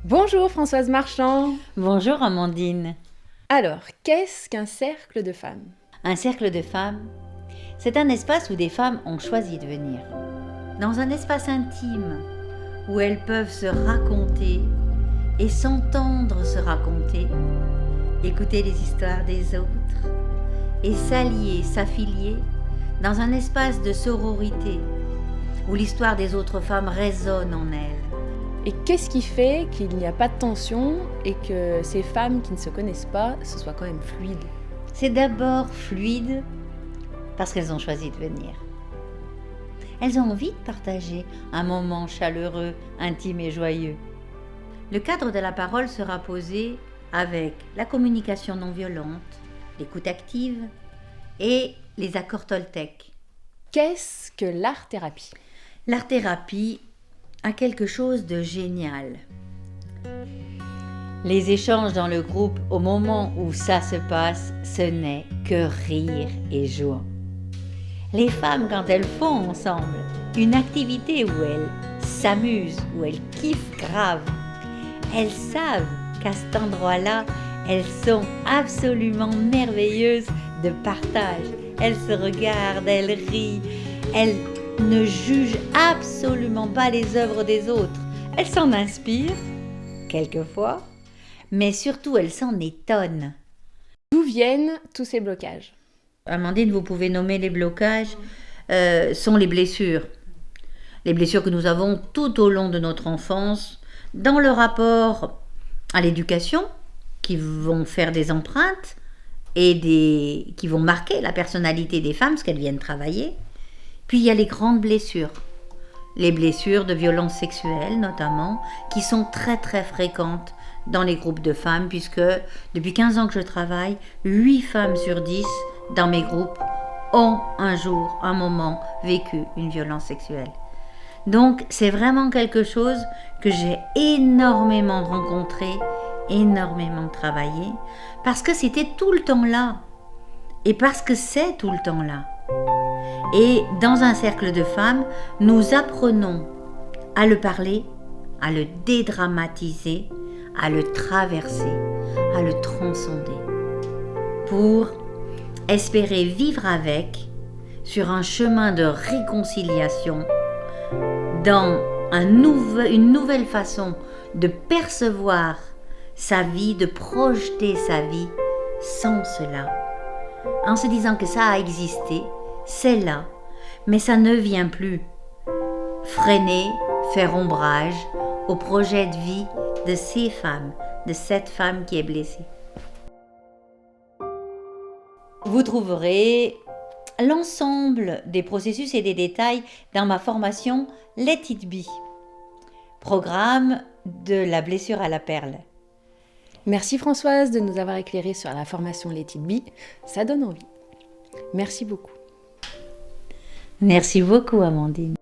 Bonjour Françoise Marchand. Bonjour Amandine. Alors, qu'est-ce qu'un cercle de femmes? Un cercle de femmes, c'est un espace où des femmes ont choisi de venir. Dans un espace intime où elles peuvent se raconter et s'entendre se raconter, écouter les histoires des autres et s'allier, s'affilier dans un espace de sororité où l'histoire des autres femmes résonne en elles. Et qu'est-ce qui fait qu'il n'y a pas de tension et que ces femmes qui ne se connaissent pas, ce soit quand même fluide? C'est d'abord fluide parce qu'elles ont choisi de venir. Elles ont envie de partager un moment chaleureux, intime et joyeux. Le cadre de la parole sera posé avec la communication non violente, l'écoute active et les accords Toltec. Qu'est-ce que l'art-thérapie? L'art-thérapie a quelque chose de génial. Les échanges dans le groupe au moment où ça se passe, ce n'est que rire et joie. Les femmes, quand elles font ensemble une activité où elles s'amusent, où elles kiffent grave, elles savent qu'à cet endroit-là, elles sont absolument merveilleuses de partage. Elles se regardent, elles rient, elles ne jugent absolument pas les œuvres des autres. Elles s'en inspirent, quelquefois, mais surtout elles s'en étonnent. D'où viennent tous ces blocages? Amandine, vous pouvez nommer les blocages, sont les blessures. Les blessures que nous avons tout au long de notre enfance, dans le rapport à l'éducation, qui vont faire des empreintes et qui vont marquer la personnalité des femmes, ce qu'elles viennent travailler. Puis il y a les grandes blessures. Les blessures de violences sexuelles notamment, qui sont très très fréquentes dans les groupes de femmes, puisque depuis 15 ans que je travaille, 8 femmes sur 10 dans mes groupes ont un jour, un moment, vécu une violence sexuelle. Donc c'est vraiment quelque chose que j'ai énormément rencontré, énormément travaillé, parce que c'était tout le temps là, et parce que c'est tout le temps là. Et dans un cercle de femmes, nous apprenons à le parler, à le dédramatiser, à le traverser, à le transcender, pour espérer vivre avec sur un chemin de réconciliation, dans une nouvelle façon de percevoir sa vie, de projeter sa vie sans cela, en se disant que ça a existé, c'est là, mais ça ne vient plus freiner, faire ombrage au projet de vie de ces femmes, de cette femme qui est blessée. Vous trouverez l'ensemble des processus et des détails dans ma formation Let It Be, programme de la blessure à la perle. Merci Françoise de nous avoir éclairé sur la formation Let It Be, ça donne envie. Merci beaucoup. Merci beaucoup Amandine.